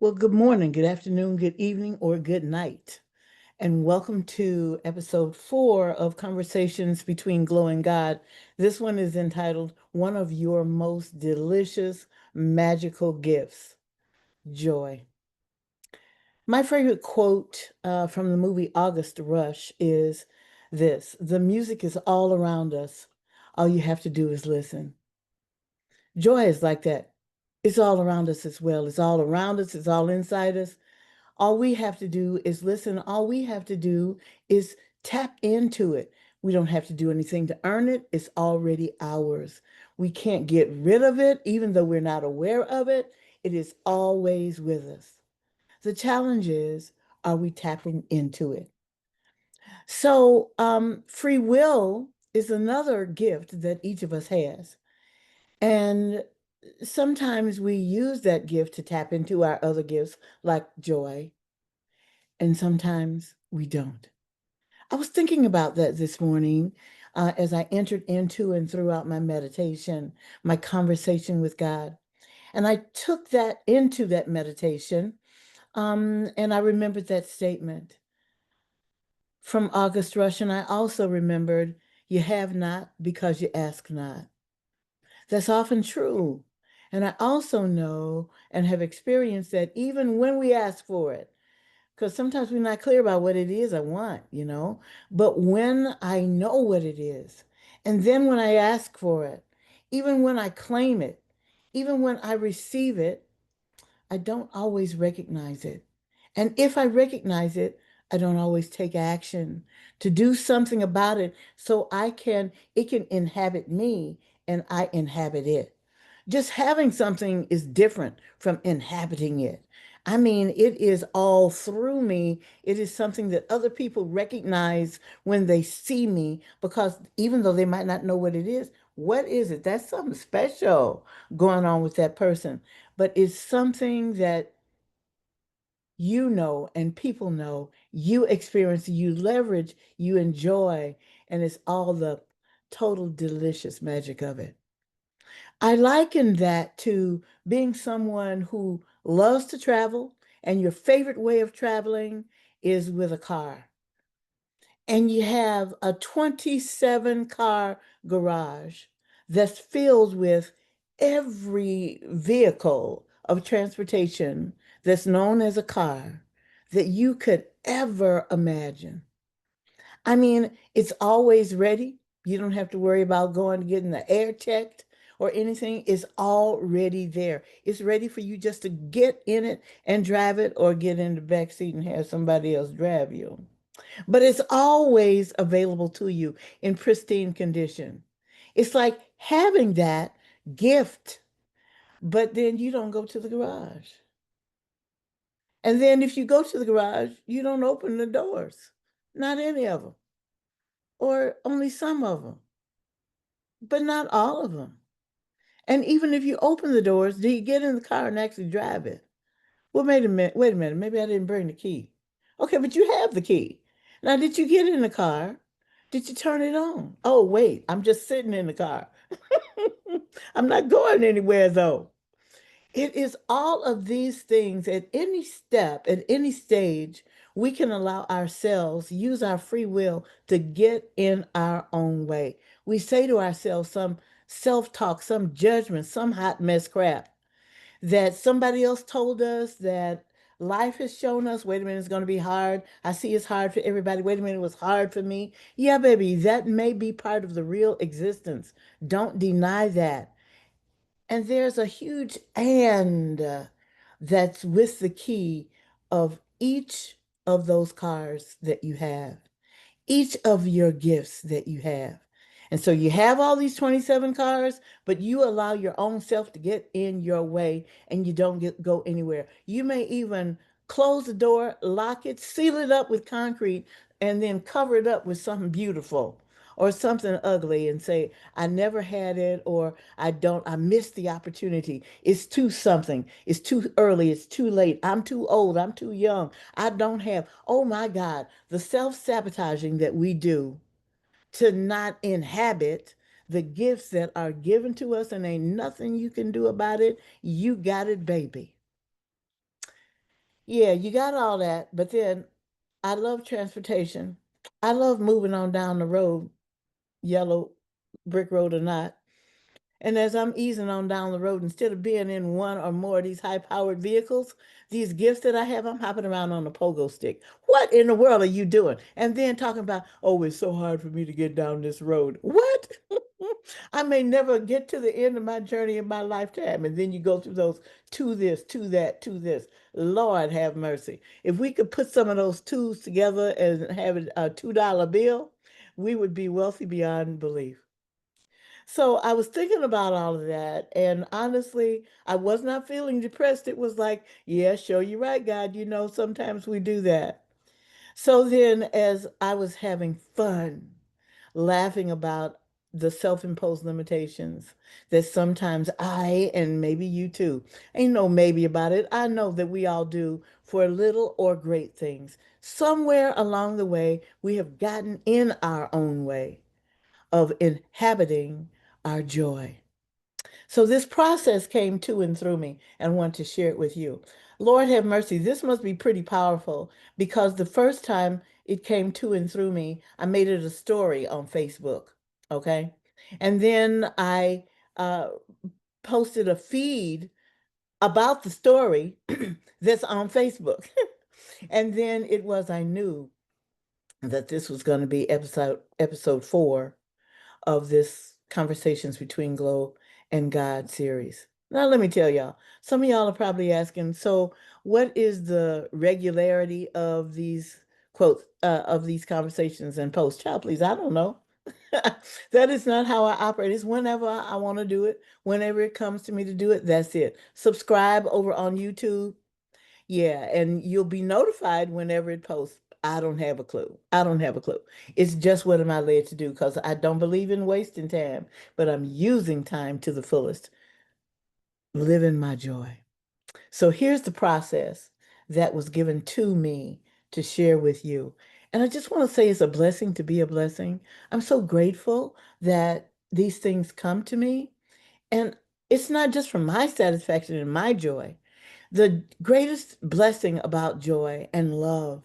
Well, good morning, good afternoon, good evening, or good night. And welcome to episode 4 of Conversations Between Glow and God. This one is entitled One of Your Most Delicious Magical Gifts, Joy. My favorite quote from the movie August Rush is this: "The music is all around us. All you have to do is listen." Joy is like that. It's all around us as well. It's all around us, it's all inside us. All we have to do is listen. All we have to do is tap into it. We don't have to do anything to earn it. It's already ours. We can't get rid of it, even though we're not aware of it. It is always with us. The challenge is, are we tapping into it? Free will is another gift that each of us has. And sometimes we use that gift to tap into our other gifts, like joy, and sometimes we don't. I was thinking about that this morning as I entered into and throughout my meditation, my conversation with God. And I took that into that meditation, and I remembered that statement from August Rush. And I also remembered, you have not because you ask not. That's often true. And I also know and have experienced that even when we ask for it, because sometimes we're not clear about what it is I want. But when I know what it is, and then when I ask for it, even when I claim it, even when I receive it, I don't always recognize it. And if I recognize it, I don't always take action to do something about it so it can inhabit me and I inhabit it. Just having something is different from inhabiting it. I mean, it is all through me. It is something that other people recognize when they see me, because even though they might not know what is it? That's something special going on with that person. But it's something that you know and people know, you experience, you leverage, you enjoy, and it's all the total delicious magic of it. I liken that to being someone who loves to travel, and your favorite way of traveling is with a car. And you have a 27 car garage that's filled with every vehicle of transportation that's known as a car that you could ever imagine. I mean, it's always ready. You don't have to worry about going to getting the air checked or anything. It's already there. It's ready for you just to get in it and drive it, or get in the back seat and have somebody else drive you. But it's always available to you in pristine condition. It's like having that gift, but then you don't go to the garage. And then if you go to the garage, you don't open the doors. Not any of them, or only some of them, but not all of them. And even if you open the doors, do you get in the car and actually drive it? Well, wait a minute, maybe I didn't bring the key. Okay, but you have the key. Now, did you get in the car? Did you turn it on? Oh, wait, I'm just sitting in the car. I'm not going anywhere though. It is all of these things. At any step, at any stage, we can allow ourselves, use our free will to get in our own way. We say to ourselves some self-talk, some judgment, some hot mess crap that somebody else told us, that life has shown us. Wait a minute, it's going to be hard. I see it's hard for everybody. Wait a minute, it was hard for me. Yeah, baby, that may be part of the real existence. Don't deny that. And there's a huge that's with the key of each of those cars that you have, each of your gifts that you have. And so you have all these 27 cars, but you allow your own self to get in your way, and you don't go anywhere. You may even close the door, lock it, seal it up with concrete, and then cover it up with something beautiful or something ugly and say, I never had it, or I missed the opportunity. It's too something. It's too early. It's too late. I'm too old. I'm too young. I don't have. Oh my God, the self-sabotaging that we do to not inhabit the gifts that are given to us, and ain't nothing you can do about it. You got it, baby. Yeah, you got all that, but then I love transportation. I love moving on down the road, yellow brick road or not. And as I'm easing on down the road, instead of being in one or more of these high-powered vehicles, these gifts that I have, I'm hopping around on a pogo stick. What in the world are you doing? And then talking about, oh, it's so hard for me to get down this road. What? I may never get to the end of my journey in my lifetime. And then you go through those to this, to that, to this. Lord have mercy. If we could put some of those twos together and have it a $2 bill, we would be wealthy beyond belief. So I was thinking about all of that, and honestly, I was not feeling depressed. It was like, yeah, sure, you're right, God. You know, sometimes we do that. So then, as I was having fun, laughing about the self-imposed limitations that sometimes I, and maybe you too, ain't no maybe about it. I know that we all do for little or great things. Somewhere along the way, we have gotten in our own way of inhabiting our joy. So this process came to and through me and I want to share it with you. Lord have mercy, this must be pretty powerful because the first time it came to and through me, I made it a story on Facebook. Okay. And then I uh, posted a feed about the story that's on Facebook. And then I knew that this was going to be episode 4 of this Conversations Between Glow and God series. Now, let me tell y'all, some of y'all are probably asking, so what is the regularity of these quotes, of these conversations and posts? Child, please, I don't know. That is not how I operate. It's whenever I want to do it, whenever it comes to me to do it, that's it. Subscribe over on YouTube. Yeah, and you'll be notified whenever it posts. I don't have a clue. I don't have a clue. It's just what am I led to do because I don't believe in wasting time, but I'm using time to the fullest, living my joy. So here's the process that was given to me to share with you. And I just want to say it's a blessing to be a blessing. I'm so grateful that these things come to me. And it's not just for my satisfaction and my joy. The greatest blessing about joy and love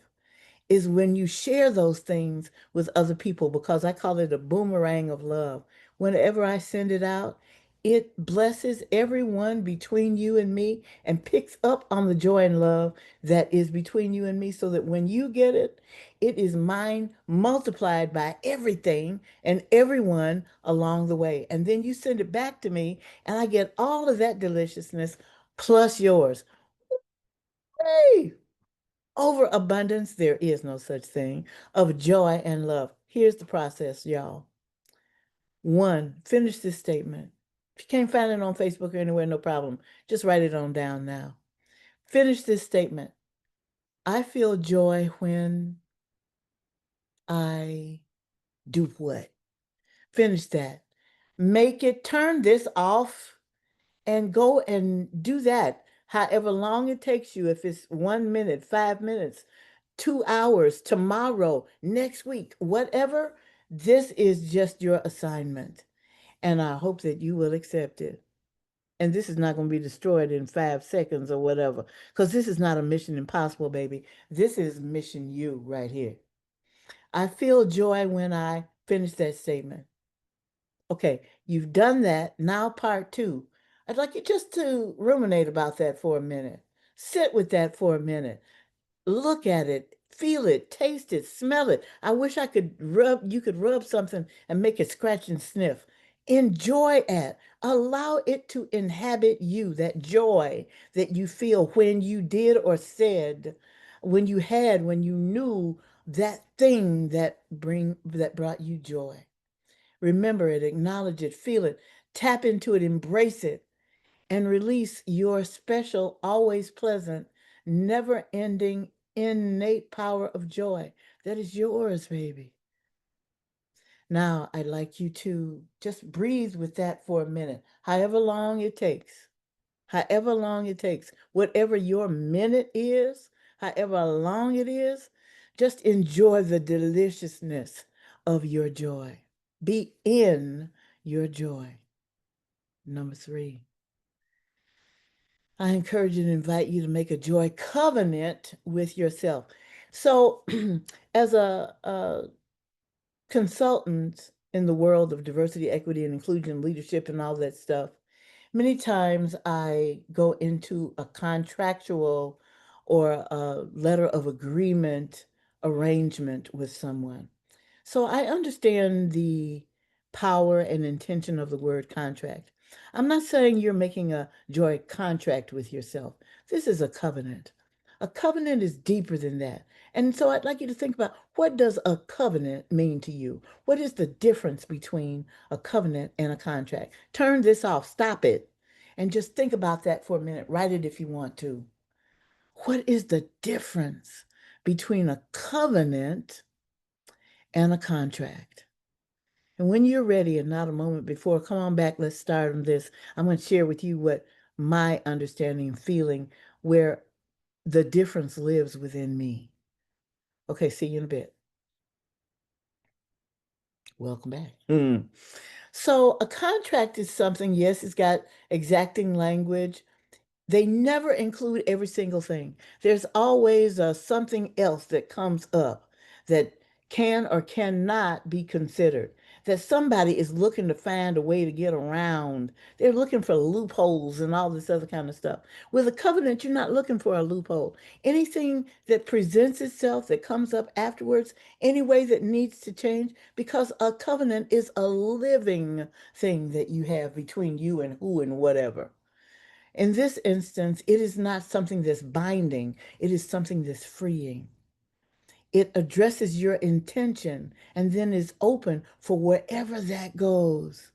is when you share those things with other people, because I call it a boomerang of love. Whenever I send it out, it blesses everyone between you and me and picks up on the joy and love that is between you and me so that when you get it, it is mine multiplied by everything and everyone along the way. And then you send it back to me and I get all of that deliciousness plus yours. Hey! Overabundance, there is no such thing, of joy and love. Here's the process, y'all. One, finish this statement. If you can't find it on Facebook or anywhere, no problem. Just write it on down now. Finish this statement. I feel joy when I do what? Finish that. Make it, turn this off and go and do that. However long it takes you, if it's 1 minute, 5 minutes, 2 hours, tomorrow, next week, whatever, this is just your assignment. And I hope that you will accept it. And this is not going to be destroyed in 5 seconds or whatever, because this is not a mission impossible, baby. This is mission you right here. I feel joy when I finish that statement. Okay, you've done that. Now, part 2. I'd like you just to ruminate about that for a minute. Sit with that for a minute. Look at it, feel it, taste it, smell it. I wish you could rub something and make it scratch and sniff. Enjoy it. Allow it to inhabit you, that joy that you feel when you did or said, when you knew that thing that brought you joy. Remember it, acknowledge it, feel it, tap into it, embrace it, and release your special, always pleasant, never ending, innate power of joy that is yours, baby. Now, I'd like you to just breathe with that for a minute, however long it takes, however long it takes, whatever your minute is, however long it is, just enjoy the deliciousness of your joy. Be in your joy. Number 3. I encourage you and invite you to make a joy covenant with yourself. So, as a consultant in the world of diversity, equity, and inclusion, leadership, and all that stuff, many times I go into a contractual or a letter of agreement arrangement with someone. So I understand the power and intention of the word contract. I'm not saying you're making a joy contract with yourself. This is a covenant. A covenant is deeper than that. And so I'd like you to think about, what does a covenant mean to you? What is the difference between a covenant and a contract? Turn this off, stop it, and just think about that for a minute. Write it if you want to. What is the difference between a covenant and a contract? And when you're ready and not a moment before, come on back. Let's start on this. I'm going to share with you what my understanding and feeling, where the difference lives within me. Okay, see you in a bit. Welcome back. So a contract is something, yes, it's got exacting language. They never include every single thing. There's always something else that comes up that can or cannot be considered. That somebody is looking to find a way to get around. They're looking for loopholes and all this other kind of stuff. With a covenant, you're not looking for a loophole. Anything that presents itself, that comes up afterwards, any way that needs to change, because a covenant is a living thing that you have between you and who and whatever. In this instance, it is not something that's binding, it is something that's freeing. It addresses your intention and then is open for wherever that goes.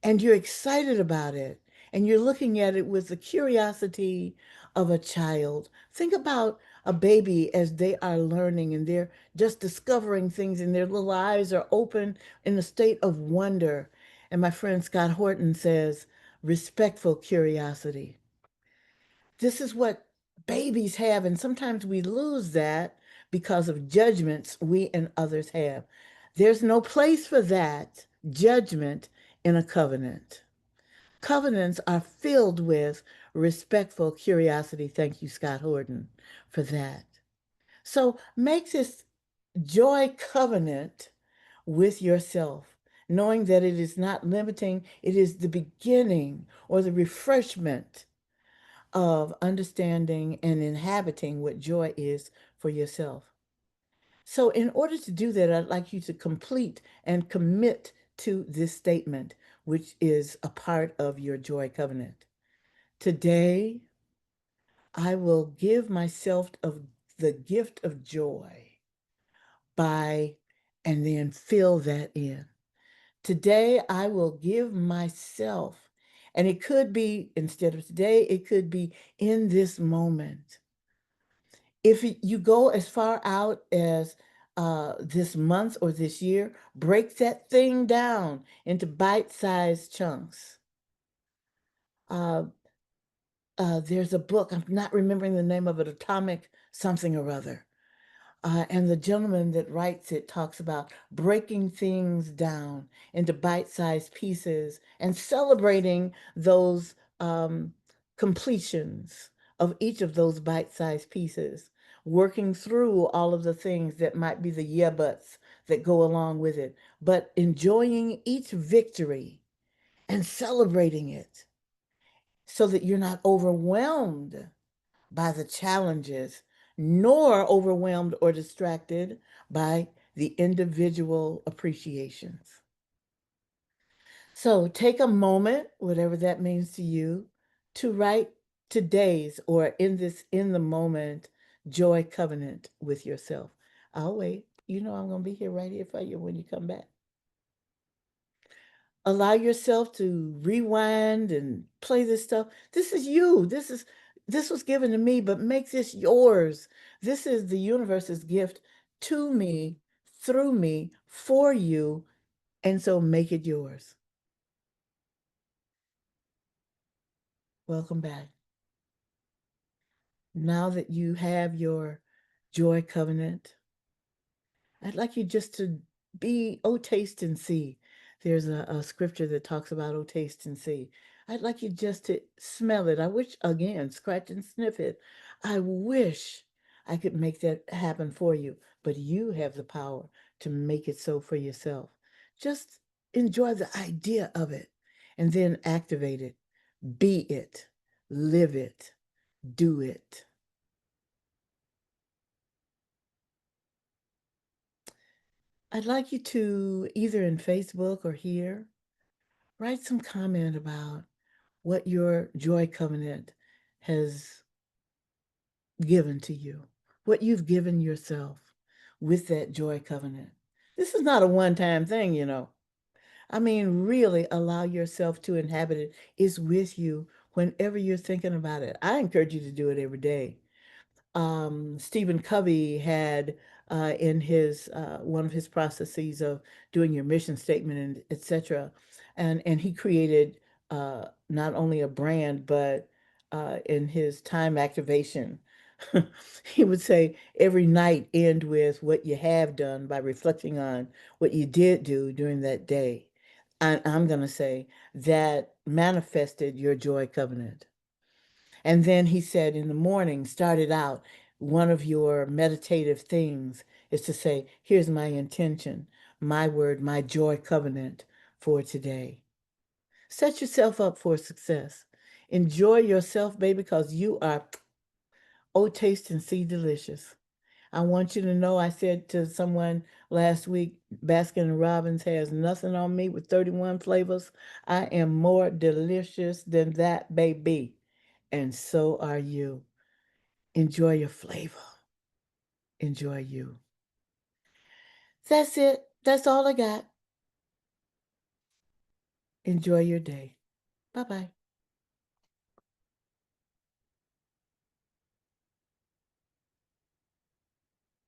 And you're excited about it. And you're looking at it with the curiosity of a child. Think about a baby as they are learning and they're just discovering things, and their little eyes are open in a state of wonder. And my friend Scott Horton says, respectful curiosity. This is what babies have, and sometimes we lose that because of judgments we and others have. There's no place for that judgment in a covenant. Covenants are filled with respectful curiosity. Thank you, Scott Horton, for that. So make this joy covenant with yourself, knowing that it is not limiting, it is the beginning or the refreshment of understanding and inhabiting what joy is for yourself. So, in order to do that, I'd like you to complete and commit to this statement, which is a part of your joy covenant. Today, I will give myself of the gift of joy by, and then fill that in. Today, I will give myself, and it could be instead of today, it could be in this moment. If you go as far out as this month or this year, break that thing down into bite-sized chunks. Uh, there's a book, I'm not remembering the name of it, Atomic something or other. And the gentleman that writes it talks about breaking things down into bite-sized pieces and celebrating those completions of each of those bite-sized pieces, working through all of the things that might be the yeah buts that go along with it, but enjoying each victory and celebrating it so that you're not overwhelmed by the challenges, nor overwhelmed or distracted by the individual appreciations. So take a moment, whatever that means to you, to write today's or in the moment joy covenant with yourself. I'll wait. You know I'm going to be here right here for you when you come back. Allow yourself to rewind and play this stuff. This is you. This was given to me, but make this yours. This is the universe's gift to me, through me, for you, and so make it yours. Welcome back. Now that you have your joy covenant, I'd like you just to be, oh, taste and see. There's a scripture that talks about, oh, taste and see. I'd like you just to smell it. I wish, again, scratch and sniff it. I wish I could make that happen for you, but you have the power to make it so for yourself. Just enjoy the idea of it and then activate it, be it, live it, do it. I'd like you to, either in Facebook or here, write some comment about what your joy covenant has given to you, what you've given yourself with that joy covenant. This is not a one-time thing, you know. I mean, really allow yourself to inhabit it. It's with you whenever you're thinking about it. I encourage you to do it every day. Stephen Covey had in his one of his processes of doing your mission statement and etc. And he created not only a brand but in his time activation, he would say every night end with what you have done by reflecting on what you did do during that day. And I'm going to say that manifested your joy covenant. And then he said in the morning, started out, one of your meditative things is to say, here's my intention, my word, my joy covenant for today. Set yourself up for success. Enjoy yourself, baby, because you are, oh, taste and see delicious. I want you to know I said to someone last week, Baskin Robbins has nothing on me with 31 flavors. I am more delicious than that, baby. And so are you. Enjoy your flavor. Enjoy you. That's it. That's all I got. Enjoy your day. Bye bye.